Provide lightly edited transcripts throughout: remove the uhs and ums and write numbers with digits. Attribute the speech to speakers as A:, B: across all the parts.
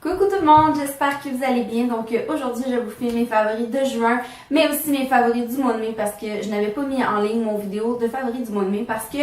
A: Coucou tout le monde, j'espère que vous allez bien. Donc aujourd'hui, je vous fais mes favoris de juin, mais aussi mes favoris du mois de mai parce que je n'avais pas mis en ligne mon vidéo de favoris du mois de mai parce que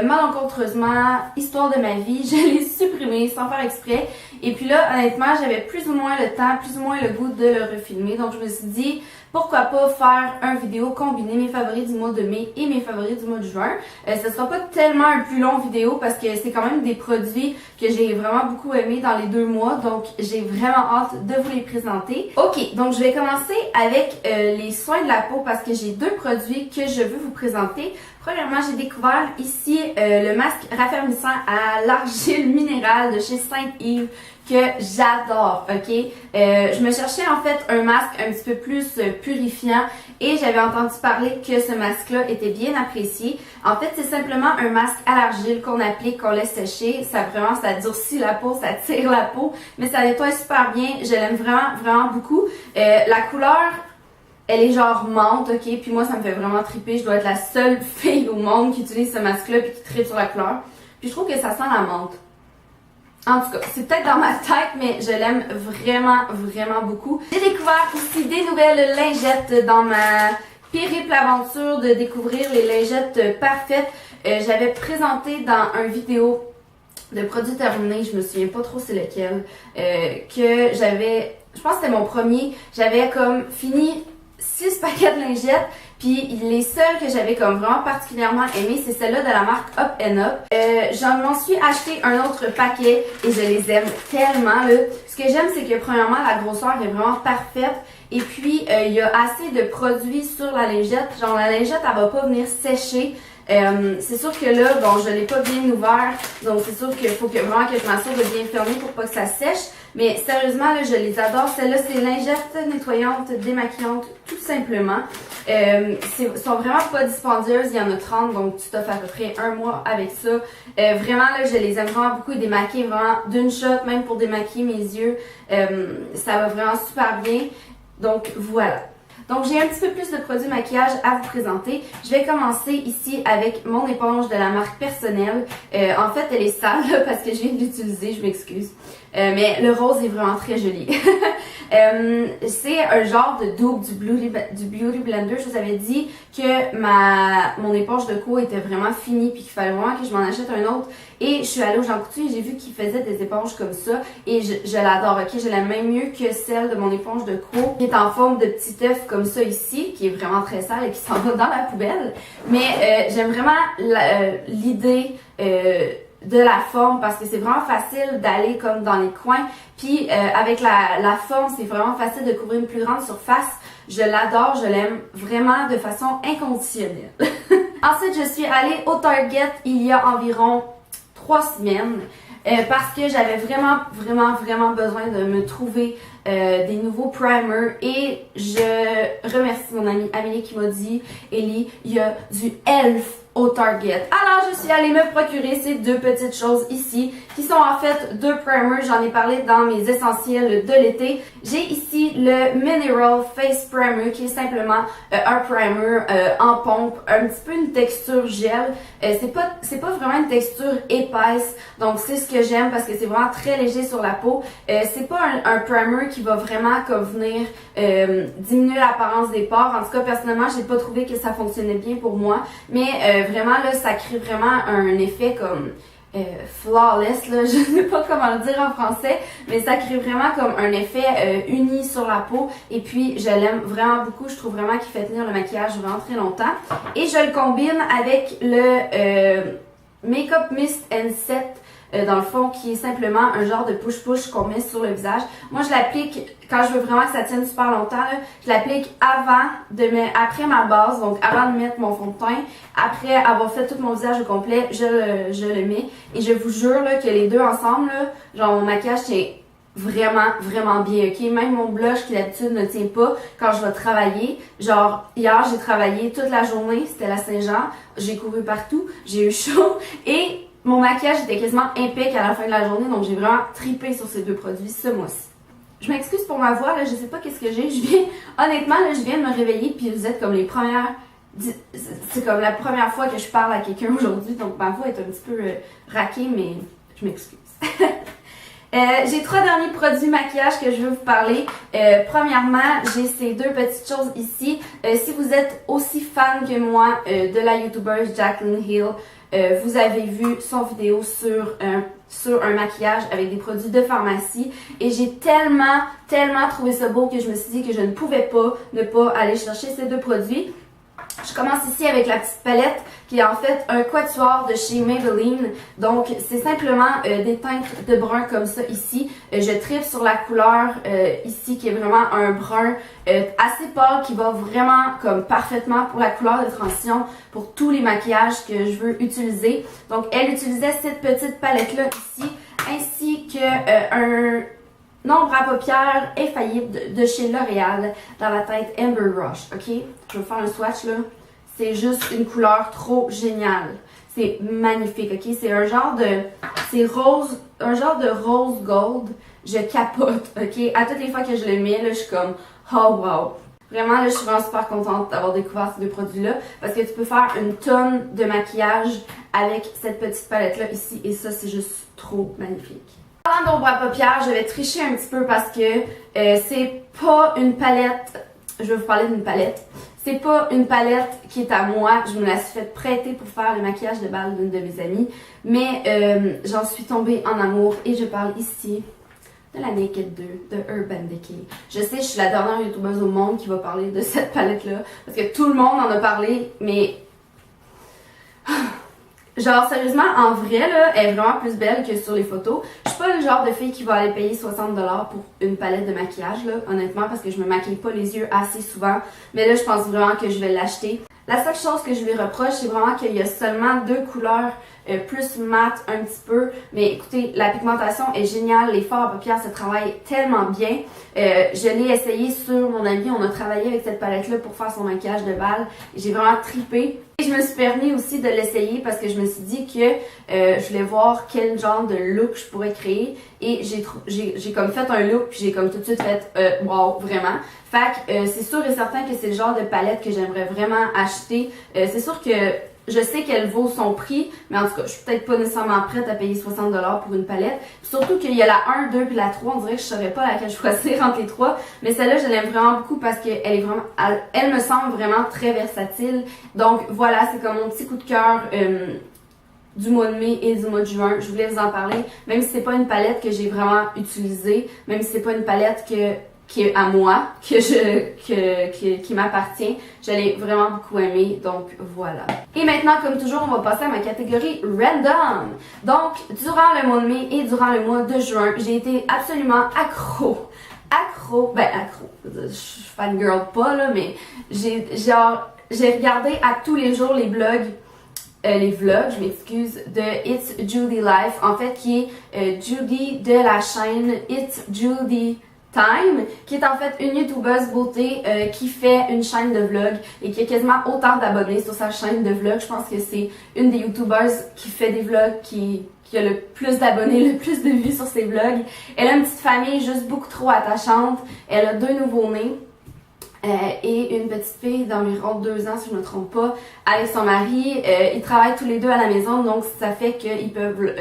A: malencontreusement, histoire de ma vie, je l'ai supprimé sans faire exprès. Et puis là, honnêtement, j'avais plus ou moins le temps, plus ou moins le goût de le refilmer. Donc je me suis dit, pourquoi pas faire une vidéo combiner mes favoris du mois de mai et mes favoris du mois de juin. Ce sera pas tellement un plus long vidéo parce que c'est quand même des produits que j'ai vraiment beaucoup aimé dans les 2 mois. Donc j'ai vraiment hâte de vous les présenter. Ok, donc je vais commencer avec les soins de la peau parce que j'ai 2 produits que je veux vous présenter. Premièrement, j'ai découvert ici le masque raffermissant à l'argile minérale de chez Sainte-Yves que j'adore, ok? Je me cherchais en fait un masque un petit peu plus purifiant et j'avais entendu parler que ce masque-là était bien apprécié. En fait, c'est simplement un masque à l'argile qu'on applique, qu'on laisse sécher. Ça durcit la peau, ça tire la peau, mais ça nettoie super bien. Je l'aime vraiment beaucoup. La couleur, elle est genre menthe, ok? Puis moi, ça me fait vraiment triper. Je dois être la seule fille au monde qui utilise ce masque-là puis qui tripe sur la couleur. Puis je trouve que ça sent la menthe. En tout cas, c'est peut-être dans ma tête, mais je l'aime vraiment beaucoup. J'ai découvert aussi des nouvelles lingettes dans ma périple aventure de découvrir les lingettes parfaites. J'avais présenté dans une vidéo de produits terminés, je me souviens pas trop c'est lequel, que j'avais, je pense que c'était mon premier, j'avais comme fini 6 paquets de lingettes. Puis les seules que j'avais comme vraiment particulièrement aimées, c'est celle-là de la marque Up and Up. J'en m'en suis acheté un autre paquet et je les aime tellement là. Ce que j'aime, c'est que premièrement, la grosseur est vraiment parfaite. Et puis, il y a assez de produits sur la lingette. Genre, la lingette, elle va pas venir sécher. C'est sûr que là, bon, je l'ai pas bien ouvert, donc c'est sûr qu'il faut vraiment que je m'assure de bien fermer pour pas que ça sèche. Mais sérieusement, là, je les adore. Celle-là, c'est lingette nettoyante, démaquillante, tout simplement. Sont vraiment pas dispendieuses. Il y en a 30, donc tu t'offres à peu près 1 mois avec ça. Vraiment, là, je les aime vraiment beaucoup. Ils démaquillent vraiment d'une shot, même pour démaquiller mes yeux. Ça va vraiment super bien. Donc, voilà. Donc, j'ai un petit peu plus de produits maquillage à vous présenter. Je vais commencer ici avec mon éponge de la marque Personnelle. En fait, elle est sale là, parce que je viens de l'utiliser, je m'excuse. Mais le rose est vraiment très joli. C'est un genre de double du Beauty Blender. Je vous avais dit que mon éponge de cou était vraiment finie puis qu'il fallait vraiment que je m'en achète un autre. Et je suis allée au Jean Coutu et j'ai vu qu'il faisait des éponges comme ça. Et je l'adore, ok? Je l'aime même mieux que celle de mon éponge de cou qui est en forme de petit œuf comme ça ici, qui est vraiment très sale et qui s'en va dans la poubelle. Mais j'aime vraiment l'idée de la forme parce que c'est vraiment facile d'aller comme dans les coins. Puis avec la forme, c'est vraiment facile de couvrir une plus grande surface. Je l'adore, je l'aime vraiment de façon inconditionnelle. Ensuite, je suis allée au Target il y a environ 3 semaines parce que j'avais vraiment besoin de me trouver des nouveaux primers et je remercie mon amie Amélie qui m'a dit « Ellie, il y a du e.l.f. au Target. » Alors, je suis allée me procurer ces 2 petites choses ici, qui sont en fait 2 primers. J'en ai parlé dans mes essentiels de l'été. J'ai ici le Mineral Face Primer, qui est simplement un primer en pompe, un petit peu une texture gel. C'est pas vraiment une texture épaisse, donc c'est ce que j'aime parce que c'est vraiment très léger sur la peau. C'est pas un primer qui va vraiment comme venir diminuer l'apparence des pores. En tout cas, personnellement, j'ai pas trouvé que ça fonctionnait bien pour moi, mais vraiment là, ça crée vraiment un effet comme flawless, là, je ne sais pas comment le dire en français, mais ça crée vraiment comme un effet uni sur la peau et puis je l'aime vraiment beaucoup, je trouve vraiment qu'il fait tenir le maquillage vraiment très longtemps et je le combine avec le Makeup Mist and Set dans le fond, qui est simplement un genre de push-push qu'on met sur le visage. Moi, je l'applique quand je veux vraiment que ça tienne super longtemps. Là, je l'applique après ma base, donc avant de mettre mon fond de teint. Après avoir fait tout mon visage au complet, je le mets. Et je vous jure là, que les deux ensemble, là, genre mon maquillage tient vraiment bien, ok? Même mon blush qui d'habitude ne tient pas quand je vais travailler. Genre, hier, j'ai travaillé toute la journée, c'était la Saint-Jean. J'ai couru partout, j'ai eu chaud et mon maquillage était quasiment impec à la fin de la journée, donc j'ai vraiment tripé sur ces 2 produits ce mois-ci. Je m'excuse pour ma voix, là, je sais pas qu'est-ce que j'ai. Honnêtement, là, je viens de me réveiller, puis vous êtes comme les premières. C'est comme la première fois que je parle à quelqu'un aujourd'hui, donc ma voix est un petit peu raquée, mais je m'excuse. J'ai 3 derniers produits maquillage que je veux vous parler. Premièrement, j'ai ces 2 petites choses ici. Si vous êtes aussi fan que moi de la youtubeuse Jaclyn Hill, vous avez vu son vidéo sur un maquillage avec des produits de pharmacie et j'ai tellement trouvé ça beau que je me suis dit que je ne pouvais pas ne pas aller chercher ces 2 produits. Je commence ici avec la petite palette qui est en fait un quatuor de chez Maybelline. Donc c'est simplement des teintes de brun comme ça ici. Je tripe sur la couleur ici qui est vraiment un brun assez pâle qui va vraiment comme parfaitement pour la couleur de transition pour tous les maquillages que je veux utiliser. Donc elle utilisait cette petite palette là ici ainsi que un nombre à paupières infaillible de chez L'Oréal dans la teinte Amber Rush, ok? Je vais faire un swatch là. C'est juste une couleur trop géniale. C'est magnifique, ok? C'est un genre de... C'est rose, un genre de rose gold. Je capote, ok? À toutes les fois que je le mets, là, je suis comme, oh wow! Vraiment, là, je suis vraiment super contente d'avoir découvert ces 2 produits-là parce que tu peux faire une tonne de maquillage avec cette petite palette-là ici et ça, c'est juste trop magnifique. Parlant d'ombre à paupières, je vais tricher un petit peu parce que c'est pas une palette, je vais vous parler d'une palette, c'est pas une palette qui est à moi, je me la suis fait prêter pour faire le maquillage de bal d'une de mes amies, mais j'en suis tombée en amour et je parle ici de la Naked 2 de Urban Decay. Je sais, je suis la dernière youtubeuse au monde qui va parler de cette palette-là parce que tout le monde en a parlé, mais... Genre, sérieusement, en vrai, là, elle est vraiment plus belle que sur les photos. Je suis pas le genre de fille qui va aller payer 60$ pour une palette de maquillage, là, honnêtement, parce que je me maquille pas les yeux assez souvent. Mais là, je pense vraiment que je vais l'acheter. La seule chose que je lui reproche, c'est vraiment qu'il y a seulement 2 couleurs plus mat un petit peu. Mais écoutez, la pigmentation est géniale. Les fards à paupières se travaillent tellement bien. Je l'ai essayé sur mon ami. On a travaillé avec cette palette-là pour faire son maquillage de bal. J'ai vraiment trippé. Et je me suis permis aussi de l'essayer parce que je me suis dit que je voulais voir quel genre de look je pourrais créer. Et j'ai comme fait un look puis j'ai comme tout de suite fait wow, vraiment. Fait que c'est sûr et certain que c'est le genre de palette que j'aimerais vraiment acheter. C'est sûr que je sais qu'elle vaut son prix, mais en tout cas, je suis peut-être pas nécessairement prête à payer 60$ pour une palette. Puis surtout qu'il y a la 1, 2 puis la 3, on dirait que je saurais pas laquelle choisir entre les 3. Mais celle-là, je l'aime vraiment beaucoup parce qu'elle est vraiment, elle me semble vraiment très versatile. Donc voilà, c'est comme mon petit coup de cœur du mois de mai et du mois de juin. Je voulais vous en parler, même si c'est pas une palette que j'ai vraiment utilisée, même si c'est pas une palette qui est à moi, qui m'appartient. Je l'ai vraiment beaucoup aimé, donc voilà. Et maintenant, comme toujours, on va passer à ma catégorie Random. Donc, durant le mois de mai et durant le mois de juin, j'ai été absolument accro. Je suis fangirl pas là, mais j'ai regardé à tous les jours les vlogs, je m'excuse, de It's Judy Life, en fait, qui est Judy de la chaîne It's Judy Time, qui est en fait une youtubeuse beauté qui fait une chaîne de vlog et qui a quasiment autant d'abonnés sur sa chaîne de vlog. Je pense que c'est une des youtubeuses qui fait des vlogs qui a le plus d'abonnés, le plus de vues sur ses vlogs. Elle a une petite famille juste beaucoup trop attachante. Elle a 2 nouveau-nés. Et une petite fille d'environ 2 ans, si je ne me trompe pas, avec son mari. Ils travaillent tous les 2 à la maison, donc ça fait qu'ils peuvent...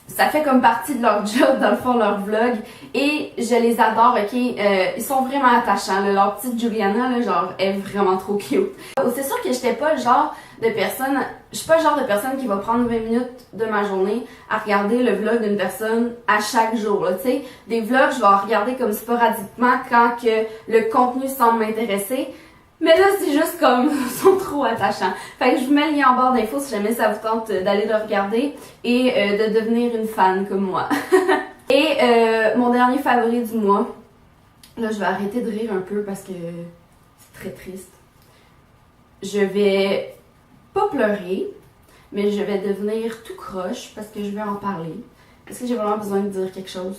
A: ça fait comme partie de leur job, dans le fond, leur vlog. Et je les adore, ok? Ils sont vraiment attachants, là. Leur petite Juliana, là, genre, est vraiment trop cute. C'est sûr que j'étais pas le genre de personne... Je suis pas le genre de personne qui va prendre 20 minutes de ma journée à regarder le vlog d'une personne à chaque jour, là, tu sais. Des vlogs, je vais en regarder comme sporadiquement quand que le contenu semble m'intéresser. Mais là, c'est juste comme, ils sont trop attachants. Fait que je vous mets le lien en barre d'infos si jamais ça vous tente d'aller le regarder et de devenir une fan comme moi. Et mon dernier favori du mois, là je vais arrêter de rire un peu parce que c'est très triste. Je vais pas pleurer, mais je vais devenir tout croche parce que je vais en parler. Parce que j'ai vraiment besoin de dire quelque chose.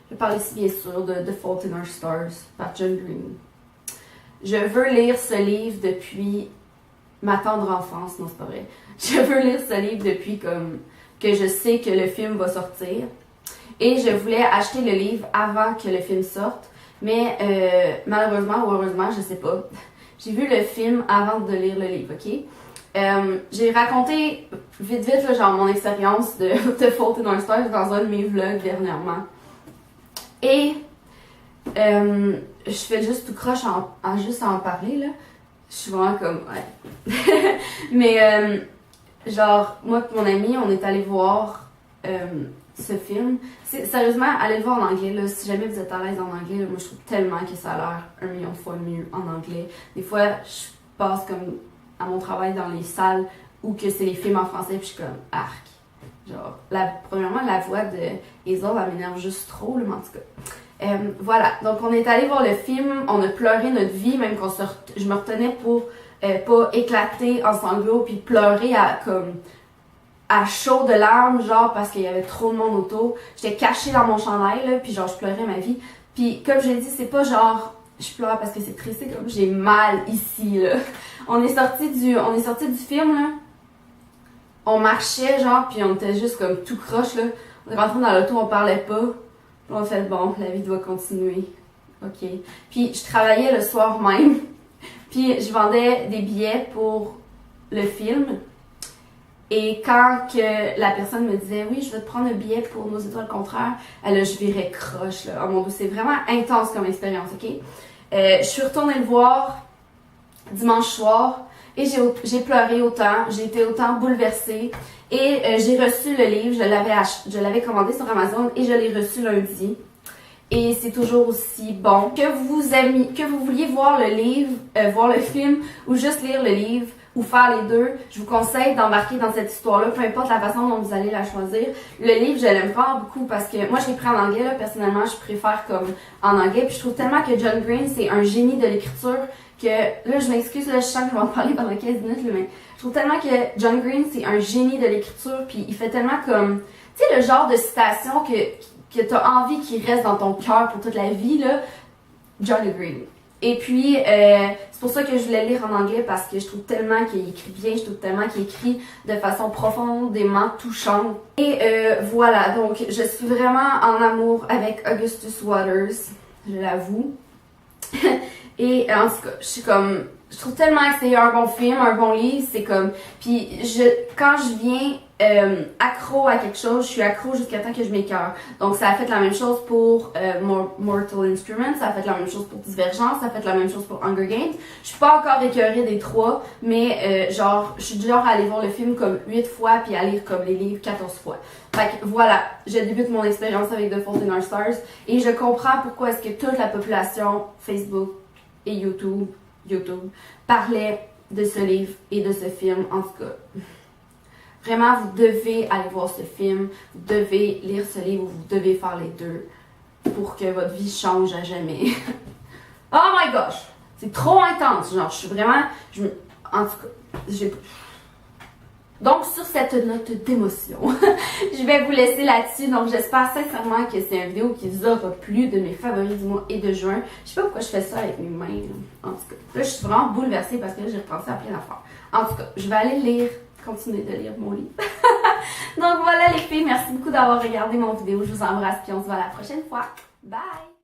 A: Je vais parler ici bien sûr de The Fault in Our Stars par John Green. Je veux lire ce livre depuis ma tendre enfance, non c'est pas vrai. Je veux lire ce livre depuis comme que je sais que le film va sortir. Et je voulais acheter le livre avant que le film sorte. Mais malheureusement ou heureusement, je sais pas. J'ai vu le film avant de lire le livre, ok? J'ai raconté vite là, genre mon expérience de Fault in Our Stars dans un de mes vlogs dernièrement. Et je fais juste tout croche juste à en parler là. Je suis vraiment comme ouais. Mais genre moi et mon ami, on est allé voir ce film. Sérieusement, allez le voir en anglais là. Si jamais vous êtes à l'aise en anglais, là, moi je trouve tellement que ça a l'air 1 million de fois mieux en anglais. Des fois, je passe comme à mon travail dans les salles où que c'est les films en français puis je suis comme arc. Genre, premièrement, la voix de Hazel, elle m'énerve juste trop, là, mais en tout cas. Voilà, donc on est allé voir le film, on a pleuré notre vie, même quand je me retenais pour pas éclater en sanglots puis pleurer à chaud de larmes, genre parce qu'il y avait trop de monde autour. J'étais cachée dans mon chandail, là, puis genre je pleurais ma vie. Puis comme je l'ai dit, c'est pas genre je pleure parce que c'est triste, c'est comme j'ai mal ici, là. On est sorti du film, là. On marchait, genre, puis on était juste comme tout croche, là. On est rentré dans l'auto, on parlait pas. Puis on a fait, bon, la vie doit continuer. OK. Puis je travaillais le soir même. Puis je vendais des billets pour le film. Et quand que la personne me disait, oui, je vais te prendre un billet pour Nos étoiles contraires, là, je virais croche, là. Oh mon Dieu, c'est vraiment intense comme expérience, OK? Je suis retournée le voir dimanche soir et j'ai pleuré autant, j'ai été autant bouleversée et j'ai reçu le livre, je l'avais commandé sur Amazon et je l'ai reçu lundi. Et c'est toujours aussi bon. Que vous vouliez voir le livre, voir le film ou juste lire le livre ou faire les deux, je vous conseille d'embarquer dans cette histoire-là, peu importe la façon dont vous allez la choisir. Le livre, je l'aime vraiment beaucoup parce que moi, je l'ai pris en anglais, là, personnellement, je préfère comme en anglais. Puis je trouve tellement que John Green, c'est un génie de l'écriture que, là, je m'excuse, là, je sens que je vais en parler pendant 15 minutes, là, mais je trouve tellement que John Green, c'est un génie de l'écriture, puis il fait tellement comme, tu sais, le genre de citation que t'as envie qu'il reste dans ton cœur pour toute la vie, là, John Green. Et puis, c'est pour ça que je voulais lire en anglais parce que je trouve tellement qu'il écrit bien, je trouve tellement qu'il écrit de façon profondément touchante. Et voilà, donc je suis vraiment en amour avec Augustus Waters, je l'avoue. Et en tout cas, je trouve tellement que c'est un bon film, un bon livre, c'est comme, puis quand je viens accro à quelque chose, je suis accro jusqu'à temps que je m'écœure. Donc ça a fait la même chose pour Mortal Instruments, ça a fait la même chose pour Divergence, ça a fait la même chose pour Hunger Games. Je suis pas encore écœurée des 3, mais genre, je suis du genre à aller voir le film comme 8 fois puis à lire comme les livres 14 fois. Fait que voilà, je débute mon expérience avec The Fault in Our Stars et je comprends pourquoi est-ce que toute la population Facebook et YouTube parlait de ce livre et de ce film, en tout cas. Vraiment, vous devez aller voir ce film, vous devez lire ce livre, vous devez faire les deux pour que votre vie change à jamais. Oh my gosh! C'est trop intense, genre, je suis vraiment... en tout cas, j'ai... Donc, sur cette note d'émotion, je vais vous laisser là-dessus. Donc, j'espère sincèrement que c'est une vidéo qui vous aura plu, de mes favoris du mois et de juin. Je sais pas pourquoi je fais ça avec mes mains, là. En tout cas, là, je suis vraiment bouleversée parce que là, j'ai repensé à plein d'affaires. En tout cas, je vais aller continuer de lire mon livre. Donc, voilà les filles, merci beaucoup d'avoir regardé mon vidéo. Je vous embrasse, puis on se voit la prochaine fois. Bye!